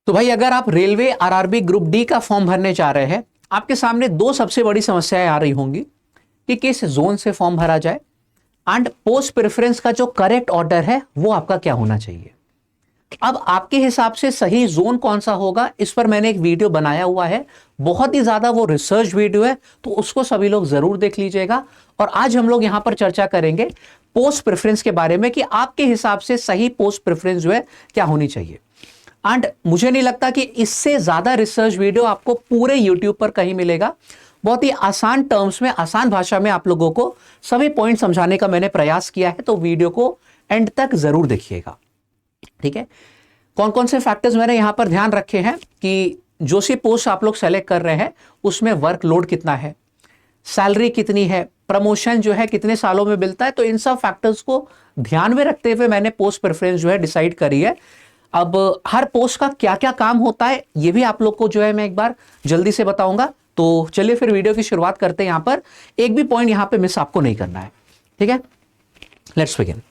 तो भाई अगर आप रेलवे आरआरबी ग्रुप डी का फॉर्म भरने जा रहे हैं, आपके सामने दो सबसे बड़ी समस्याएं आ रही होंगी कि किस जोन से फॉर्म भरा जाए एंड पोस्ट प्रेफरेंस का जो करेक्ट ऑर्डर है वो आपका क्या होना चाहिए। अब आपके हिसाब से सही जोन कौन सा होगा, इस पर मैंने एक वीडियो बनाया हुआ है, बहुत ही ज्यादा वो रिसर्च वीडियो है, तो उसको सभी लोग जरूर देख लीजिएगा। और आज हम लोग यहां पर चर्चा करेंगे पोस्ट प्रेफरेंस के बारे में कि आपके हिसाब से सही पोस्ट प्रेफरेंस जो है क्या होनी चाहिए। एंड मुझे नहीं लगता कि इससे ज्यादा रिसर्च वीडियो आपको पूरे यूट्यूब पर कहीं मिलेगा। बहुत ही आसान टर्म्स में, आसान भाषा में आप लोगों को सभी पॉइंट समझाने का मैंने प्रयास किया है, तो वीडियो को एंड तक जरूर देखिएगा। ठीक है, कौन कौन से फैक्टर्स मैंने यहां पर ध्यान रखे हैं कि जो सी पोस्ट आप लोग सेलेक्ट कर रहे हैं उसमें वर्कलोड कितना है, सैलरी कितनी है, प्रमोशन जो है कितने सालों में मिलता है, तो इन सब फैक्टर्स को ध्यान में रखते हुए मैंने पोस्ट प्रेफरेंस जो है डिसाइड करी है। अब हर पोस्ट का क्या क्या काम होता है ये भी आप लोग को जो है मैं एक बार जल्दी से बताऊंगा। तो चलिए फिर वीडियो की शुरुआत करते हैं। यहां पर एक भी पॉइंट यहां पे मिस आपको नहीं करना है। ठीक है, लेट्स बिगिन।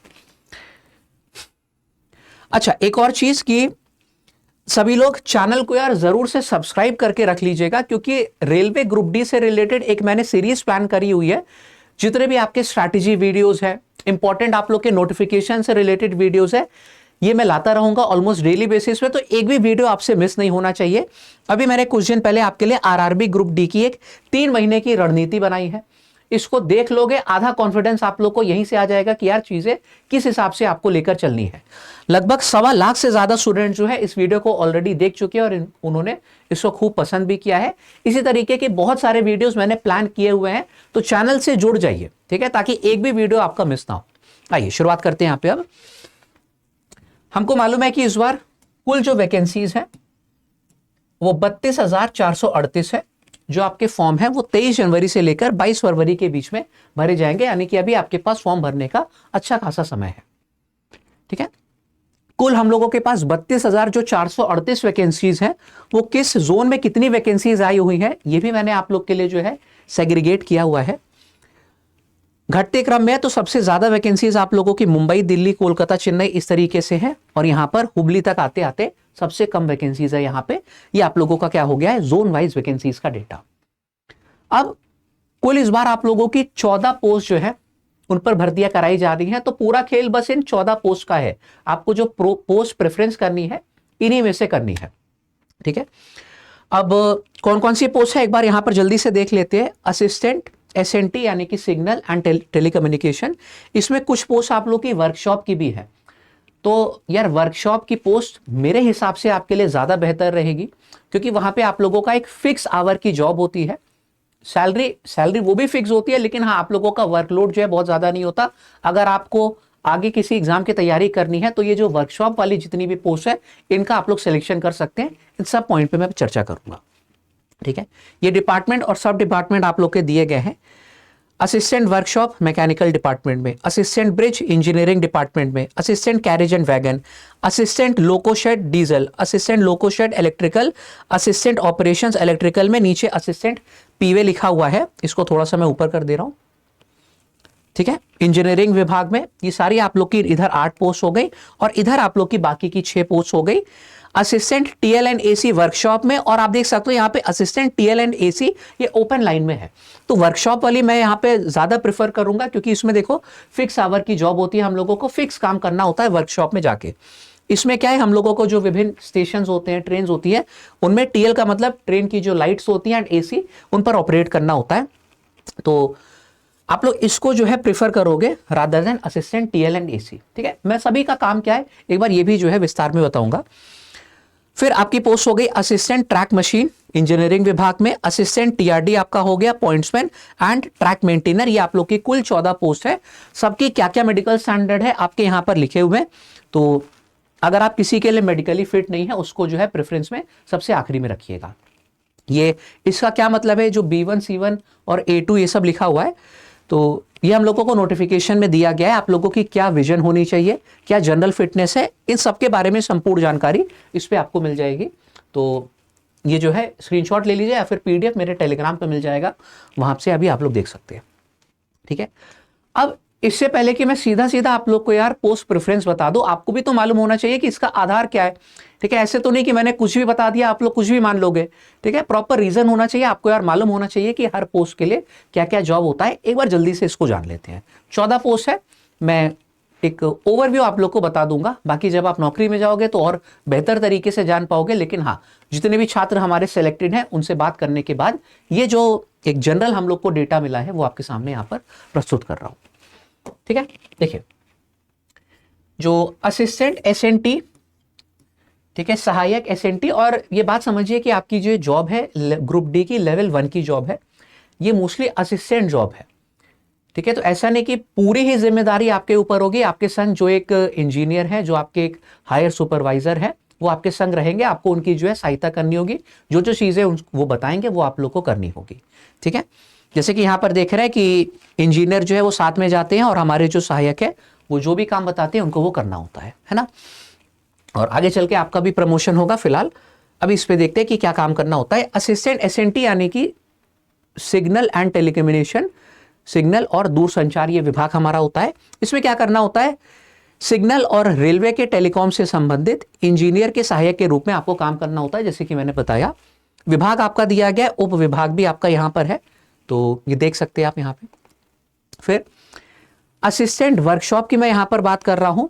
अच्छा, एक और चीज कि सभी लोग चैनल को यार जरूर से सब्सक्राइब करके रख लीजिएगा, क्योंकि रेलवे ग्रुप डी से रिलेटेड एक मैंने सीरीज प्लान करी हुई है। जितने भी आपके स्ट्रैटेजी वीडियोस है, इंपॉर्टेंट आप लोग के नोटिफिकेशन से रिलेटेड वीडियोस है, ये मैं लाता रहूंगा ऑलमोस्ट डेली बेसिस पे, तो एक भी वीडियो आपसे मिस नहीं होना चाहिए। अभी मैंने कुछ दिन पहले आपके लिए आरआरबी ग्रुप डी की एक 3 महीने की रणनीति बनाई है। इसको देख लोगे, आधा कॉन्फिडेंस आप लोग को यहीं से आ जाएगा कि यार चीजें किस हिसाब से आपको लेकर चलनी है। लगभग 1.25 लाख से ज्यादा स्टूडेंट जो है इस वीडियो को ऑलरेडी देख चुके हैं और उन्होंने इसको खूब पसंद भी किया है। इसी तरीके के बहुत सारे वीडियोस मैंने प्लान किए हुए हैं, तो चैनल से जुड़ जाइए, ठीक है, ताकि एक भी वीडियो आपका मिस ना हो। आइए शुरुआत करते हैं। यहां पे अब हमको मालूम है कि इस बार कुल जो वैकेंसीज है वो 32,438 है। जो आपके फॉर्म है वो 23 जनवरी से लेकर 22 फरवरी के बीच में भरे जाएंगे, यानी कि अभी आपके पास फॉर्म भरने का अच्छा खासा समय है। ठीक है, कुल हम लोगों के पास 32,438 वैकेंसीज हैं। वो किस जोन में कितनी वैकेंसीज आई हुई है ये भी मैंने आप लोग के लिए जो है सेग्रीगेट किया हुआ है। घटते क्रम में तो सबसे ज्यादा वैकेंसीज आप लोगों की मुंबई, दिल्ली, कोलकाता, चेन्नई इस तरीके से है, और यहां पर हुबली तक आते आते सबसे कम वैकेंसीज है यहां पे। ये आप लोगों का क्या हो गया है, जोन वाइज वैकेंसीज का डेटा। अब कुल इस बार आप लोगों की 14 पोस्ट जो है उन पर भर्तियां कराई जा रही हैं, तो पूरा खेल बस इन 14 पोस्ट का है। आपको जो पोस्ट प्रेफरेंस करनी है इन्हीं में से करनी है। ठीक है, अब कौन कौन सी पोस्ट है एक बार यहां पर जल्दी से देख लेते हैं। असिस्टेंट एसएनटी यानी कि सिग्नल एंड टेलीकम्युनिकेशन, इसमें कुछ पोस्ट आप लोग की वर्कशॉप की भी है। तो यार वर्कशॉप की पोस्ट मेरे हिसाब से आपके लिए ज्यादा बेहतर रहेगी, क्योंकि वहां पे आप लोगों का एक फिक्स आवर की जॉब होती है। सैलरी वो भी फिक्स होती है, लेकिन हाँ आप लोगों का वर्कलोड जो है बहुत ज्यादा नहीं होता। अगर आपको आगे किसी एग्जाम की तैयारी करनी है तो ये जो वर्कशॉप वाली जितनी भी पोस्ट है इनका आप लोग सिलेक्शन कर सकते हैं। इन सब पॉइंट पे मैं चर्चा करूंगा। ठीक है, ये डिपार्टमेंट और सब डिपार्टमेंट आप लोग के दिए गए हैं। असिस्टेंट वर्कशॉप मैकेनिकल डिपार्टमेंट में, असिस्टेंट ब्रिज इंजीनियरिंग डिपार्टमेंट में, assistant carriage and wagon, assistant loco shed diesel, assistant loco shed electrical, assistant operations electrical में नीचे असिस्टेंट पीवे लिखा हुआ है, इसको थोड़ा सा मैं ऊपर कर दे रहा हूं। ठीक है, इंजीनियरिंग विभाग में ये सारी आप लोग की इधर 8 पोस्ट हो गई, और इधर आप लोग की बाकी की 6 पोस्ट हो गई। Assistant TL and AC workshop में, और आप देख सकते हो यहाँ पे असिस्टेंट टीएल एंड एसी ये ओपन लाइन में है। तो वर्कशॉप वाली मैं यहाँ पे ज्यादा प्रेफर करूंगा, क्योंकि इसमें देखो फिक्स आवर की जॉब होती है, हम लोगों को फिक्स काम करना होता है वर्कशॉप में जाके। इसमें क्या है, हम लोगों को जो विभिन्न स्टेशन होते हैं, ट्रेन होती है, उनमें टीएल का मतलब ट्रेन की जो लाइट्स होती हैं एंड एसी उन पर ऑपरेट करना होता है। तो आप लोग इसको जो है प्रेफर करोगे rather than assistant TL and AC. ठीक है, मैं सभी का काम क्या है एक बार ये भी जो है विस्तार में बताऊंगा। फिर आपकी पोस्ट हो गई असिस्टेंट ट्रैक मशीन इंजीनियरिंग विभाग में, असिस्टेंट टीआरडी आपका हो गया पॉइंट्समैन एंड ट्रैक मेंटेनर। ये आप लोग की कुल 14 पोस्ट है। सबकी क्या क्या मेडिकल स्टैंडर्ड है आपके यहां पर लिखे हुए हैं, तो अगर आप किसी के लिए मेडिकली फिट नहीं है उसको जो है प्रेफरेंस में सबसे आखिरी में रखिएगा। ये इसका क्या मतलब है, जो B1 C1 और A2 ये सब लिखा हुआ है, तो ये हम लोगों को नोटिफिकेशन में दिया गया है। आप लोगों की क्या विजन होनी चाहिए, क्या जनरल फिटनेस है, इन सब के बारे में संपूर्ण जानकारी इस पे आपको मिल जाएगी। तो ये जो है स्क्रीनशॉट ले लीजिए या फिर पीडीएफ मेरे टेलीग्राम पे मिल जाएगा, वहां से अभी आप लोग देख सकते हैं। ठीक है, अब इससे पहले कि मैं सीधा सीधा आप लोग को यार पोस्ट प्रेफरेंस बता दूं, आपको भी तो मालूम होना चाहिए कि इसका आधार क्या है। ठीक है, ऐसे तो नहीं कि मैंने कुछ भी बता दिया आप लोग कुछ भी मान लोगे। ठीक है, प्रॉपर रीजन होना चाहिए आपको यार, मालूम होना चाहिए कि हर पोस्ट के लिए क्या क्या जॉब होता है। एक बार जल्दी से इसको जान लेते हैं। 14 पोस्ट है, मैं एक ओवरव्यू आप लोग को बता दूंगा, बाकी जब आप नौकरी में जाओगे तो और बेहतर तरीके से जान पाओगे। लेकिन हाँ, जितने भी छात्र हमारे सेलेक्टेड हैं उनसे बात करने के बाद ये जो एक जनरल हम लोग को डेटा मिला है वो आपके सामने यहां पर प्रस्तुत कर रहा हूं। ठीक है, देखिए जो असिस्टेंट एसएनटी, ठीक है, सहायक एसएनटी, और ये बात समझिए कि आपकी जो जॉब है ग्रुप डी की लेवल 1 की जॉब है, ये मोस्टली असिस्टेंट जॉब है। ठीक है, तो ऐसा नहीं कि पूरी ही जिम्मेदारी आपके ऊपर होगी। आपके संग जो एक इंजीनियर है, जो आपके एक हायर सुपरवाइजर है, वो आपके संग रहेंगे, आपको उनकी जो है सहायता करनी होगी। जो जो चीजें वो बताएंगे वो आप लोग को करनी होगी। ठीक है, जैसे कि यहां पर देख रहे हैं कि इंजीनियर जो है वो साथ में जाते हैं और हमारे जो सहायक है वो जो भी काम बताते हैं उनको वो करना होता है ना। और आगे चल के आपका भी प्रमोशन होगा। फिलहाल अभी इस पे देखते हैं कि क्या काम करना होता है। असिस्टेंट एसएनटी यानी कि सिग्नल एंड टेलीकम्युनिकेशन, सिग्नल और दूरसंचार ये विभाग हमारा होता है। इसमें क्या करना होता है, सिग्नल और रेलवे के टेलीकॉम से संबंधित इंजीनियर के सहायक के रूप में आपको काम करना होता है। जैसे कि मैंने बताया, विभाग आपका दिया गया, उप विभाग भी आपका यहां पर है, तो ये देख सकते हैं आप यहां पे। फिर असिस्टेंट वर्कशॉप की मैं यहां पर बात कर रहा हूं।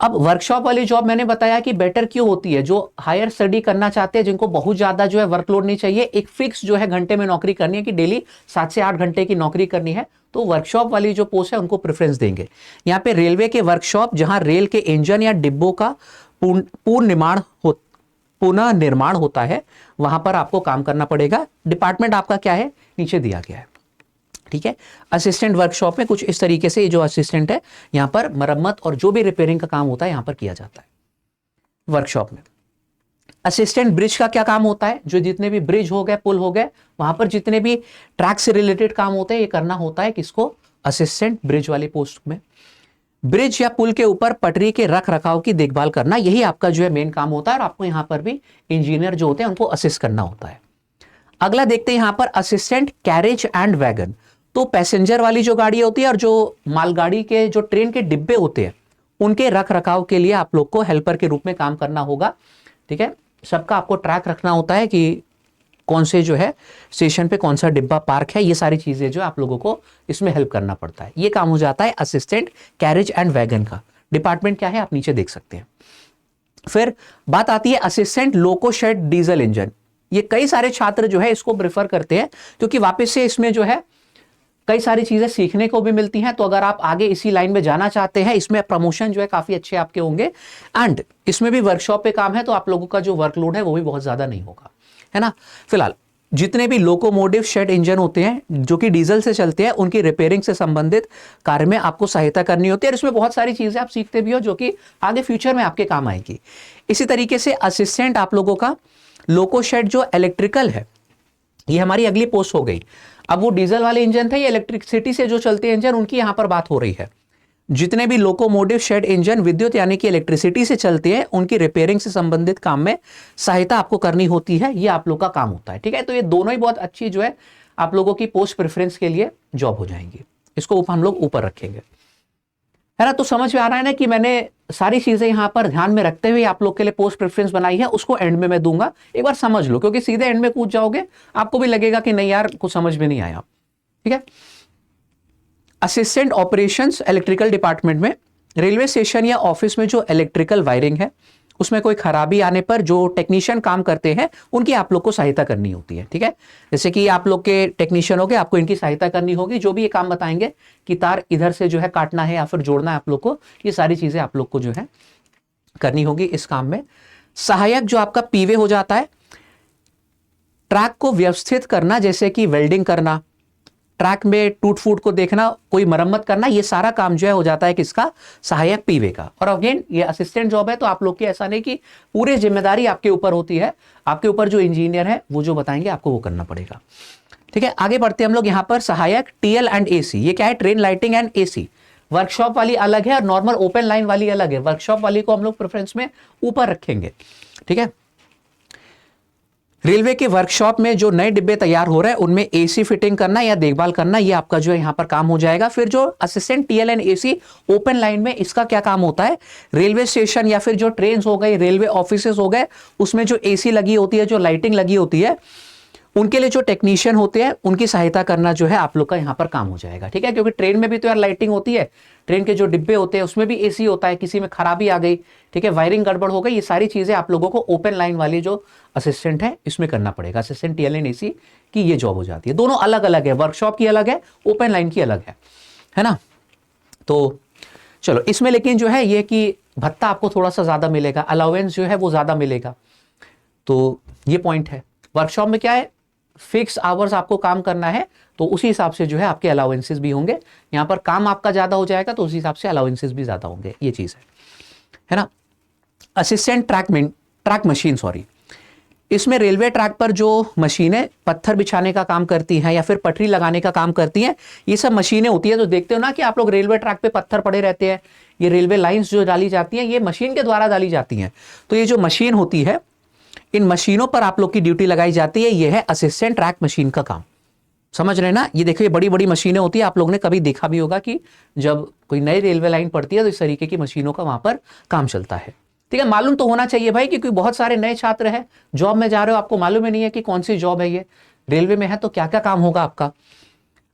अब वर्कशॉप वाली जॉब मैंने बताया कि बेटर क्यों होती है, जो हायर स्टडी करना चाहते हैं, जिनको बहुत ज्यादा जो है वर्कलोड नहीं चाहिए, एक फिक्स जो है घंटे में नौकरी करनी है कि डेली 7 से 8 घंटे की नौकरी करनी है, तो वर्कशॉप वाली जो पोस्ट है उनको प्रेफरेंस देंगे। यहाँ पे रेलवे के वर्कशॉप, जहां रेल के इंजन या डिब्बों का पुनः निर्माण होता है, वहां पर आपको काम करना पड़ेगा। डिपार्टमेंट आपका क्या है, नीचे दिया गया है। ठीक है, असिस्टेंट वर्कशॉप में कुछ इस तरीके से ये जो असिस्टेंट है यहां पर मरम्मत और जो भी रिपेयरिंग का काम होता है यहां पर किया जाता है वर्कशॉप में। असिस्टेंट ब्रिज का क्या काम होता है, जो जितने भी ब्रिज हो गए, पुल हो गए, वहां पर जितने भी ट्रैक से रिलेटेड काम होते हैं ये करना होता है किसको, असिस्टेंट ब्रिज वाली पोस्ट में। ब्रिज या पुल के ऊपर पटरी के रख रखाव की देखभाल करना, यही आपका जो है मेन काम होता है, और आपको यहां पर भी इंजीनियर जो होते हैं उनको असिस्ट करना होता है। अगला देखते हैं यहां पर असिस्टेंट कैरेज एंड वैगन, तो पैसेंजर वाली जो गाड़ी होती है और जो मालगाड़ी के जो ट्रेन के डिब्बे होते हैं उनके रख रखाव के लिए आप लोग को हेल्पर के रूप में काम करना होगा। ठीक है, सबका आपको ट्रैक रखना होता है कि कौन से जो है स्टेशन पे कौन सा डिब्बा पार्क है, ये सारी चीजें जो आप लोगों को इसमें हेल्प करना पड़ता है। ये काम हो जाता है असिस्टेंट कैरेज एंड वैगन का। डिपार्टमेंट क्या है आप नीचे देख सकते हैं। फिर बात आती है assistant loco shed diesel engine. ये कई सारे छात्र जो है इसको प्रेफर करते हैं क्योंकि वापस से इसमें जो है कई सारी चीजें सीखने को भी मिलती हैं। तो अगर आप आगे इसी लाइन में जाना चाहते हैं, इसमें प्रमोशन जो है काफी अच्छे आपके होंगे, एंड इसमें भी वर्कशॉप पे काम है, तो आप लोगों का जो वर्कलोड है वो भी बहुत ज्यादा नहीं होगा, है ना। फिलहाल जितने भी लोकोमोटिव शेड इंजन होते हैं जो कि डीजल से चलते हैं, उनकी रिपेयरिंग से संबंधित कार्य में आपको सहायता करनी होती है, और इसमें बहुत सारी चीजें आप सीखते भी हो जो कि आगे फ्यूचर में आपके काम आएगी। इसी तरीके से असिस्टेंट आप लोगों का लोको शेड जो इलेक्ट्रिकल है, ये हमारी अगली पोस्ट हो गई। अब वो डीजल वाले इंजन थे, ये इलेक्ट्रिसिटी से जो चलते हैं इंजन, उनकी यहां पर बात हो रही है। जितने भी लोकोमोटिव शेड इंजन विद्युत यानी कि इलेक्ट्रिसिटी से चलते हैं, उनकी रिपेयरिंग से संबंधित काम में सहायता आपको करनी होती है, ये आप लोग का काम होता है। ठीक है, तो ये दोनों ही बहुत अच्छी जो है आप लोगों की पोस्ट प्रेफरेंस के लिए जॉब हो जाएंगी। इसको हम लोग ऊपर रखेंगे, है ना। तो समझ में आ रहा है ना कि मैंने सारी चीजें यहां पर ध्यान में रखते हुए आप लोग के लिए पोस्ट प्रेफरेंस बनाई है, उसको एंड में मैं दूंगा। एक बार समझ लो, क्योंकि सीधे एंड में कूद जाओगे आपको भी लगेगा कि नहीं यार कुछ समझ में नहीं आया। ठीक है, असिस्टेंट ऑपरेशंस इलेक्ट्रिकल डिपार्टमेंट में रेलवे स्टेशन या ऑफिस में जो इलेक्ट्रिकल वायरिंग है उसमें कोई खराबी आने पर जो टेक्नीशियन काम करते हैं उनकी आप लोग को सहायता करनी होती है। ठीक है, जैसे कि आप लोग के टेक्नीशियन हो गए, आपको इनकी सहायता करनी होगी। जो भी ये काम बताएंगे कि तार इधर से जो है काटना है या फिर जोड़ना है आप लोग को, ये सारी चीजें आप लोग को जो है करनी होगी इस काम में। सहायक जो आपका पीवे हो जाता है, ट्रैक को व्यवस्थित करना, जैसे कि वेल्डिंग करना, ट्रैक में टूट फूट को देखना, कोई मरम्मत करना, ये सारा काम जो है हो जाता है किसका, सहायक पीवे का। और अगेन ये असिस्टेंट जॉब है, तो आप लोग की ऐसा नहीं कि पूरी जिम्मेदारी आपके ऊपर होती है, आपके ऊपर जो इंजीनियर है वो जो बताएंगे आपको वो करना पड़ेगा। ठीक है, आगे बढ़ते हैं हम लोग। यहां पर सहायक टीएल एंड एसी, ये क्या है, train lighting and AC. Workshop वाली अलग है और नॉर्मल ओपन लाइन वाली अलग है। वर्कशॉप वाली को हम लोग प्रेफरेंस में ऊपर रखेंगे। ठीक है, रेलवे के वर्कशॉप में जो नए डिब्बे तैयार हो रहे हैं उनमें एसी फिटिंग करना या देखभाल करना, ये आपका जो है यहाँ पर काम हो जाएगा। फिर जो असिस्टेंट टीएलएन एसी ओपन लाइन में, इसका क्या काम होता है, रेलवे स्टेशन या फिर जो ट्रेन हो गई, रेलवे ऑफिसेस हो गए, उसमें जो एसी लगी होती है, जो लाइटिंग लगी होती है, उनके लिए जो टेक्नीशियन होते हैं उनकी सहायता करना जो है आप लोग का यहाँ पर काम हो जाएगा। ठीक है, क्योंकि ट्रेन में भी तो यार लाइटिंग होती है, ट्रेन के जो डिब्बे होते हैं उसमें भी एसी होता है, किसी में खराबी आ गई, ठीक है, वायरिंग गड़बड़ हो गई, ये सारी चीजें आप लोगों को ओपन लाइन वाली जो असिस्टेंट है इसमें करना पड़ेगा। असिस्टेंट टीएलएन एसी की ये जॉब हो जाती है। दोनों अलग अलग है, वर्कशॉप की अलग है, ओपन लाइन की अलग है ना। तो चलो इसमें लेकिन जो है ये कि भत्ता आपको थोड़ा सा ज्यादा मिलेगा, अलाउंस जो है वो ज्यादा मिलेगा, तो ये पॉइंट है। वर्कशॉप में क्या है, फिक्स आवर्स आपको काम करना है, तो उसी हिसाब से जो है आपके अलाउंसेस भी होंगे। यहां पर काम आपका ज्यादा हो जाएगा तो उसी हिसाब से अलाउंसेस भी ज्यादा होंगे, ये चीज है ना। असिस्टेंट ट्रैक मशीन, सॉरी, इसमें रेलवे ट्रैक पर जो मशीनें पत्थर बिछाने का काम करती हैं या फिर पटरी लगाने का काम करती हैं, ये सब मशीनें होती है। तो देखते हो ना कि आप लोग रेलवे ट्रैक पे पत्थर पड़े रहते हैं, ये रेलवे लाइंस जो डाली जाती हैं ये मशीन के द्वारा डाली जाती हैं। तो ये जो मशीन होती है, इन मशीनों पर आप लोग की ड्यूटी लगाई जाती है, ये है असिस्टेंट ट्रैक मशीन का काम। समझ रहे हैं ना, ये देखिए बड़ी बड़ी मशीनें होती है, आप लोगों ने कभी देखा भी होगा कि जब कोई नई रेलवे लाइन पड़ती है तो इस तरीके की मशीनों का वहां पर काम चलता है। ठीक है, मालूम तो होना चाहिए भाई, क्योंकि बहुत सारे नए छात्र हैं, जॉब में जा रहे हो, आपको मालूम ही नहीं है कि कौन सी जॉब है ये, रेलवे में है तो क्या क्या काम होगा आपका।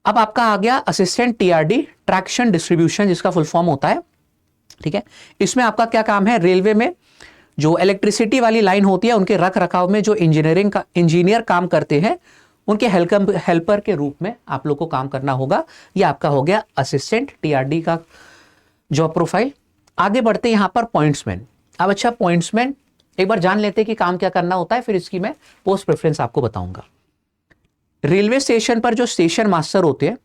अब आपका आ गया असिस्टेंट टीआरडी, ट्रैक्शन डिस्ट्रीब्यूशन, जिसका फुल फॉर्म होता है। ठीक है, इसमें आपका क्या काम है, रेलवे में जो इलेक्ट्रिसिटी वाली लाइन होती है उनके रख रखाव में जो इंजीनियर काम करते हैं, उनके हेल्पर के रूप में आप लोग को काम करना होगा। ये आपका हो गया असिस्टेंट टीआरडी का जॉब प्रोफाइल। आगे बढ़ते यहां पर पॉइंट्समैन। अब अच्छा, पॉइंट्समैन एक बार जान लेते हैं कि काम क्या करना होता है, फिर इसकी मैं पोस्ट प्रेफरेंस आपको बताऊंगा। रेलवे स्टेशन पर जो स्टेशन मास्टर होते हैं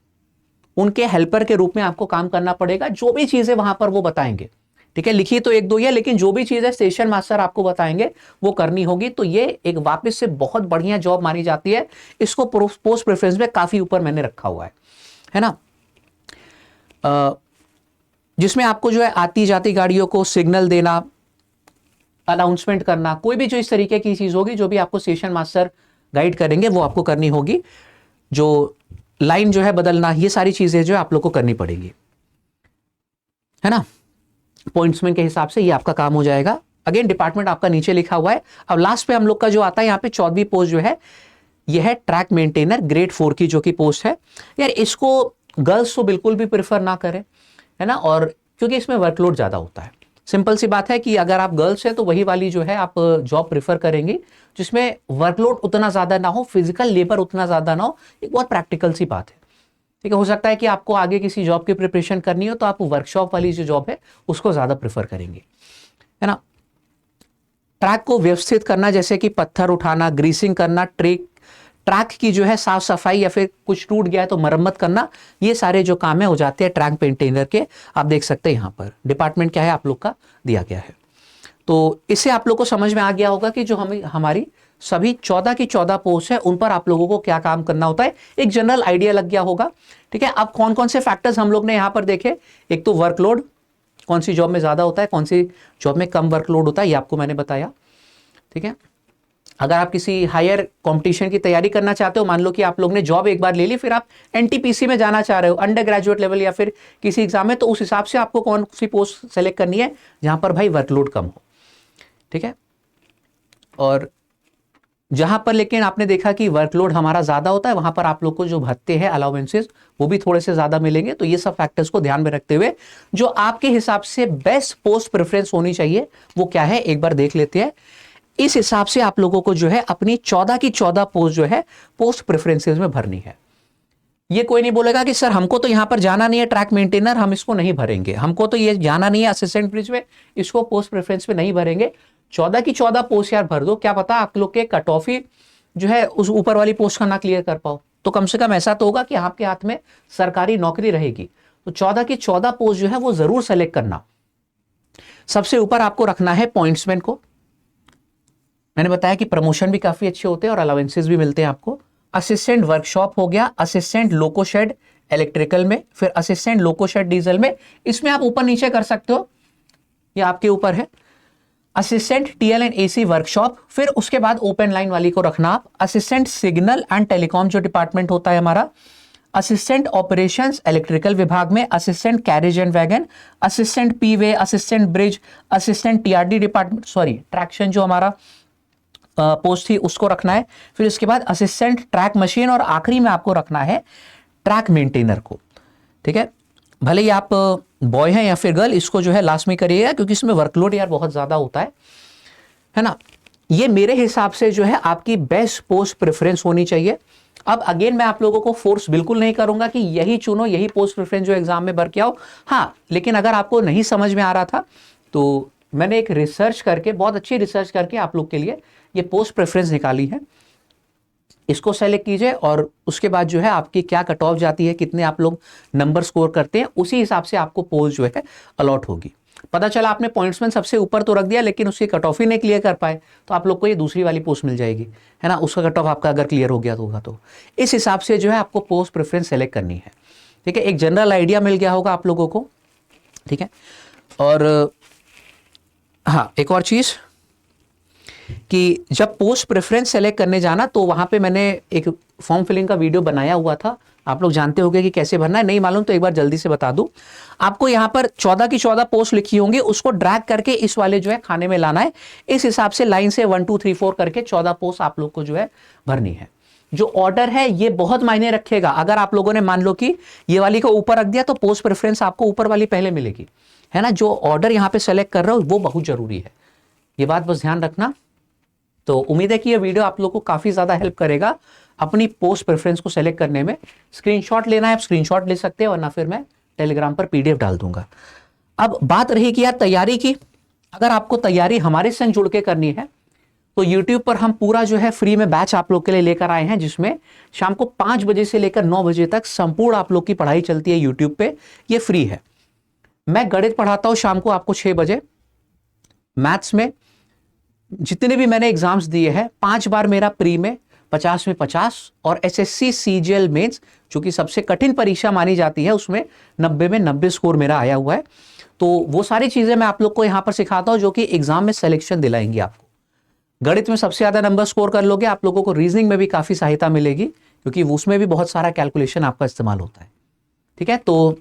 उनके हेल्पर के रूप में आपको काम करना पड़ेगा। जो भी चीजें वहां पर वो बताएंगे, ठीक है, लिखी तो एक दो ही है, लेकिन जो भी चीजें स्टेशन मास्टर आपको बताएंगे वो करनी होगी। तो ये एक वापस से बहुत बढ़िया जॉब मानी जाती है, इसको पोस्ट प्रेफरेंस में काफी ऊपर मैंने रखा हुआ है ना। जिसमें आपको जो है आती जाती गाड़ियों को सिग्नल देना, अनाउंसमेंट करना, कोई भी जो इस तरीके की चीज होगी जो भी आपको स्टेशन मास्टर गाइड करेंगे वो आपको करनी होगी। जो लाइन जो है बदलना, ये सारी चीजें जो है आप लोग को करनी पड़ेगी, है ना। पॉइंट्समैन के हिसाब से ये आपका काम हो जाएगा। अगेन डिपार्टमेंट आपका नीचे लिखा हुआ है। अब लास्ट पे हम लोग का जो आता है यहाँ पे 14वीं पोस्ट जो है ये है ट्रैक मेंटेनर ग्रेड 4 की जो कि पोस्ट है। यार इसको गर्ल्स तो बिल्कुल भी प्रेफर ना करें, है ना, और क्योंकि इसमें वर्कलोड ज्यादा होता है। सिंपल सी बात है कि अगर आप गर्ल्स है तो वही वाली जो है आप जॉब प्रेफर करेंगी जिसमें वर्कलोड उतना ज्यादा ना हो, फिजिकल लेबर उतना ज्यादा ना हो। एक बहुत प्रैक्टिकल सी बात है, ठीक है। हो सकता है कि आपको आगे किसी जॉब की प्रिपरेशन करनी हो तो आप वर्कशॉप वाली जो जॉब है उसको ज्यादा प्रेफर करेंगे, है ना। ट्रैक को व्यवस्थित करना, जैसे कि पत्थर उठाना, ग्रीसिंग करना, ट्रैक की जो है साफ सफाई या फिर कुछ टूट गया है तो मरम्मत करना, ये सारे जो काम है हो जाते हैं ट्रैक मेंटेनर के। आप देख सकते हैं यहाँ पर डिपार्टमेंट क्या है आप लोग का दिया गया है। तो इससे आप लोग को समझ में आ गया होगा कि जो हमारी सभी 14 की 14 पोस्ट है उन पर आप लोगों को क्या काम करना होता है, एक जनरल आइडिया लग गया होगा। ठीक है, अब कौन कौन से फैक्टर्स हम लोग ने यहाँ पर देखे, एक तो वर्कलोड, कौन सी जॉब में ज्यादा होता है, कौन सी जॉब में कम वर्कलोड होता है, ये आपको मैंने बताया। ठीक है, अगर आप किसी हायर कंपटीशन की तैयारी करना चाहते हो, मान लो कि आप लोग ने जॉब एक बार ले ली, फिर आप एनटीपीसी में जाना चाह रहे हो, अंडर ग्रेजुएट लेवल या फिर किसी एग्जाम में, तो उस हिसाब से आपको कौन सी पोस्ट सेलेक्ट करनी है जहां पर भाई वर्कलोड कम हो। ठीक है, और जहां पर लेकिन आपने देखा कि वर्कलोड हमारा ज्यादा होता है वहां पर आप लोग को जो भत्ते हैं अलाउंसेस वो भी थोड़े से ज्यादा मिलेंगे। तो ये सब फैक्टर्स को ध्यान में रखते हुए जो आपके हिसाब से बेस्ट पोस्ट प्रेफरेंस होनी चाहिए वो क्या है एक बार देख लेते हैं। इस हिसाब से आप लोगों को जो है अपनी 14 की 14 पोस्ट जो है पोस्ट प्रेफरेंसेस में भरनी है। ये कोई नहीं बोलेगा कि सर हमको तो यहां पर जाना नहीं है ट्रैक मेंटेनर, हम इसको नहीं भरेंगे, हमको तो ये जाना नहीं है असिस्टेंट ब्रिज में, इसको पोस्ट प्रेफरेंस में नहीं भरेंगे। 14 की 14 पोस्ट यार भर दो, क्या पता आप लोग के कट ऑफ ही जो है उस ऊपर वाली पोस्ट का ना क्लियर कर पाओ, तो कम से कम ऐसा तो होगा कि आपके हाथ में सरकारी नौकरी रहेगी। तो 14 की 14 पोस्ट जो है वो जरूर सेलेक्ट करना। सबसे ऊपर आपको रखना है पॉइंट्समैन को। मैंने बताया कि प्रमोशन भी काफी अच्छे होते हैं और अलाउंसेस भी मिलते हैं आपको। असिस्टेंट वर्कशॉप हो गया, असिस्टेंट लोको शेड इलेक्ट्रिकल में, फिर असिस्टेंट लोको शेड डीजल में, इसमें आप ऊपर नीचे कर सकते हो, ये आपके ऊपर है। Assistant TL and AC workshop, फिर उसके बाद ओपन लाइन वाली को रखना आप, असिस्टेंट सिग्नल एंड टेलीकॉम जो डिपार्टमेंट होता है हमारा, असिस्टेंट ऑपरेशंस इलेक्ट्रिकल विभाग में, assistant carriage and wagon, assistant P way, assistant bridge, assistant TRD department, sorry traction जो हमारा पोस्ट थी उसको रखना है, फिर उसके बाद असिस्टेंट ट्रैक मशीन, और आखिरी में आपको रखना है ट्रैक मेंटेनर को। ठीक है, भले ही आप बॉय हैं या फिर गर्ल, इसको जो है लास्ट में करिएगा क्योंकि इसमें वर्कलोड यार बहुत ज्यादा होता है ना। ये मेरे हिसाब से जो है आपकी बेस्ट पोस्ट प्रेफरेंस होनी चाहिए। अब अगेन मैं आप लोगों को फोर्स बिल्कुल नहीं करूंगा कि यही चुनो, यही पोस्ट प्रेफरेंस जो एग्जाम में भर के आओ। हाँ, लेकिन अगर आपको नहीं समझ में आ रहा था तो मैंने एक रिसर्च करके, बहुत अच्छी रिसर्च करके आप लोग के लिए ये पोस्ट प्रेफरेंस निकाली है, इसको सेलेक्ट कीजिए और उसके बाद जो है आपकी क्या कट ऑफ जाती है, कितने आप लोग नंबर स्कोर करते हैं, उसी हिसाब से आपको पोस्ट जो है अलॉट होगी। पता चला आपने पॉइंट्स में सबसे ऊपर तो रख दिया लेकिन उसकी कट ऑफ ही नहीं क्लियर कर पाए, तो आप लोग को ये दूसरी वाली पोस्ट मिल जाएगी, है ना। उसका कट ऑफ आपका अगर क्लियर हो गया तो होगा, तो इस हिसाब से जो है आपको पोस्ट प्रेफरेंस सेलेक्ट करनी है। ठीक है, एक जनरल आइडिया मिल गया होगा आप लोगों को। ठीक है, और हाँ एक और चीज कि जब पोस्ट प्रेफरेंस सेलेक्ट करने जाना तो वहां पे मैंने एक फॉर्म फिलिंग का वीडियो बनाया हुआ था, आप लोग जानते होंगे कि कैसे भरना है, नहीं मालूम तो एक बार जल्दी से बता दूं। आपको यहां पर 14 की 14 पोस्ट लिखी होंगी, उसको ड्रैग करके इस वाले जो है खाने में लाना है। इस हिसाब से लाइन से 1 2 3 4 करके 14 पोस्ट आप लोग को जो है भरनी है। जो ऑर्डर है ये बहुत मायने रखेगा। अगर आप लोगों ने मान लो कि ये वाली को ऊपर रख दिया तो पोस्ट प्रेफरेंस आपको ऊपर वाली पहले मिलेगी, है ना। जो ऑर्डर यहाँ पे सेलेक्ट कर रहे हो वो बहुत जरूरी है, ये बात बस ध्यान रखना। तो उम्मीद है कि ये वीडियो आप लोग को काफी ज्यादा हेल्प करेगा अपनी पोस्ट प्रेफरेंस को सेलेक्ट करने में। स्क्रीनशॉट लेना है आप स्क्रीनशॉट ले सकते हैं, वरना फिर मैं टेलीग्राम पर पीडीएफ डाल दूंगा। अब बात रही कि यार तैयारी की, अगर आपको तैयारी हमारे संग जुड़ के करनी है तो यूट्यूब पर हम पूरा जो है फ्री में बैच आप लोग के लिए लेकर आए हैं, जिसमें शाम को 5 बजे से लेकर 9 बजे तक संपूर्ण आप लोग की पढ़ाई चलती है यूट्यूब पे, ये फ्री है। मैं गणित पढ़ाता हूं शाम को आपको 6 बजे, मैथ्स में जितने भी मैंने एग्जाम्स दिए हैं 5 बार मेरा प्री में 50 में 50, और एसएससी सीजीएल मेंस जो कि सबसे कठिन परीक्षा मानी जाती है उसमें 90 में 90 स्कोर मेरा आया हुआ है। तो वो सारी चीजें मैं आप लोग को यहां पर सिखाता हूं जो कि एग्जाम में सिलेक्शन दिलाएंगी आपको। गणित में सबसे ज्यादा नंबर स्कोर कर लोगे, आप लोगों को रीजनिंग में भी काफी सहायता मिलेगी क्योंकि उसमें भी बहुत सारा कैलकुलेशन आपका इस्तेमाल होता है। ठीक है, तो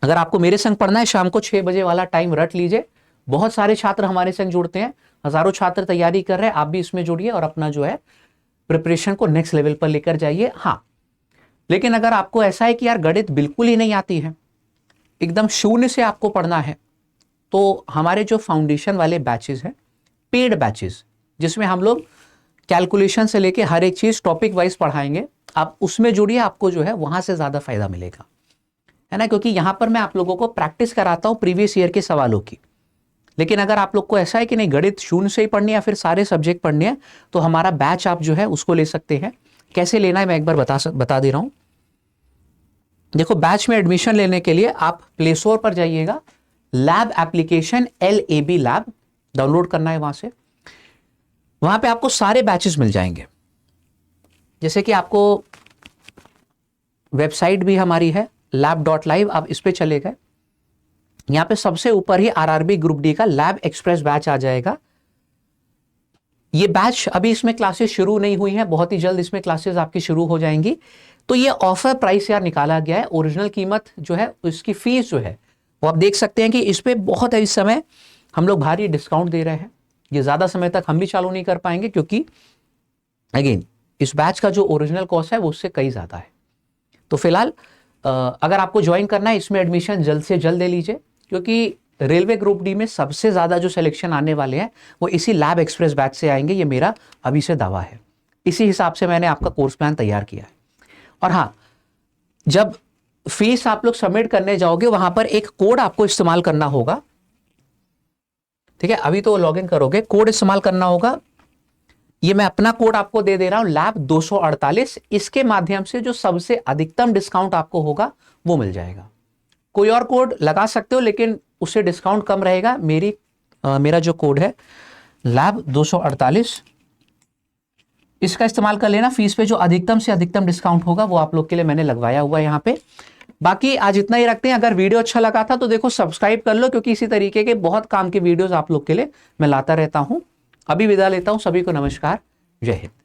अगर आपको मेरे संग पढ़ना है शाम को 6 बजे वाला टाइम रट लीजिए। बहुत सारे छात्र हमारे संग जुड़ते हैं, हजारों छात्र तैयारी कर रहे हैं, आप भी इसमें जुड़िए और अपना जो है प्रिपरेशन को नेक्स्ट लेवल पर लेकर जाइए। हाँ, लेकिन अगर आपको ऐसा है कि यार गणित बिल्कुल ही नहीं आती है, एकदम शून्य से आपको पढ़ना है, तो हमारे जो फाउंडेशन वाले बैचेस हैं, पेड बैचेस, जिसमें हम लोग कैलकुलेशन से लेके हर एक चीज टॉपिक वाइज पढ़ाएंगे, आप उसमें जुड़िए, आपको जो है वहां से ज्यादा फायदा मिलेगा, है ना। क्योंकि यहां पर मैं आप लोगों को प्रैक्टिस कराता हूं प्रीवियस ईयर के सवालों की। लेकिन अगर आप लोग को ऐसा है कि नहीं गणित शून्य से ही पढ़नी है या फिर सारे सब्जेक्ट पढ़ने हैं, तो हमारा बैच आप जो है उसको ले सकते हैं। कैसे लेना है मैं एक बार बता दे रहा हूं। देखो, बैच में एडमिशन लेने के लिए आप प्ले स्टोर पर जाइएगा, lab application LAB lab download करना है, वहां पे आपको सारे बैचेस मिल जाएंगे। जैसे कि आपको वेबसाइट भी हमारी है lab.live, आप इस पे चले गए, यहां पे सबसे ऊपर ही RRB ग्रुप डी का लैब एक्सप्रेस बैच आ जाएगा। ये बैच अभी इसमें क्लासेस शुरू नहीं हुई हैं, बहुत ही जल्द इसमें क्लासेस आपकी शुरू हो जाएंगी। तो ये ऑफर प्राइस यार निकाला गया है, ओरिजिनल कीमत जो है उसकी फीस जो है वो आप देख सकते हैं कि इस पे बहुत है, इस समय हम लोग भारी डिस्काउंट दे रहे हैं। ये ज्यादा समय तक हम भी चालू नहीं कर पाएंगे क्योंकि अगेन इस बैच का जो ओरिजिनल कॉस्ट है वो उससे कई ज्यादा है। तो फिलहाल अगर आपको ज्वाइन करना है इसमें एडमिशन जल्द से जल्द ले लीजिए, क्योंकि रेलवे ग्रुप डी में सबसे ज्यादा जो सिलेक्शन आने वाले हैं वो इसी लैब एक्सप्रेस बैच से आएंगे, ये मेरा अभी से दावा है। इसी हिसाब से मैंने आपका कोर्स प्लान तैयार किया है। और हाँ, जब फीस आप लोग सबमिट करने जाओगे वहां पर एक कोड आपको इस्तेमाल करना होगा। ठीक है, अभी तो लॉगिन करोगे, कोड इस्तेमाल करना होगा। ये मैं अपना कोड आपको दे दे रहा हूं, लैब 248। इसके माध्यम से जो सबसे अधिकतम डिस्काउंट आपको होगा वो मिल जाएगा। कोई और कोड लगा सकते हो लेकिन उससे डिस्काउंट कम रहेगा। मेरा जो कोड है लैब 248, इसका इस्तेमाल कर लेना। फीस पे जो अधिकतम से अधिकतम डिस्काउंट होगा वो आप लोग के लिए मैंने लगवाया हुआ है यहाँ पे। बाकी आज इतना ही रखते हैं। अगर वीडियो अच्छा लगा था तो देखो सब्सक्राइब कर लो, क्योंकि इसी तरीके के बहुत काम के वीडियोस आप लोग के लिए मैं लाता रहता हूं। अभी विदा लेता हूं, सभी को नमस्कार, जय हिंद।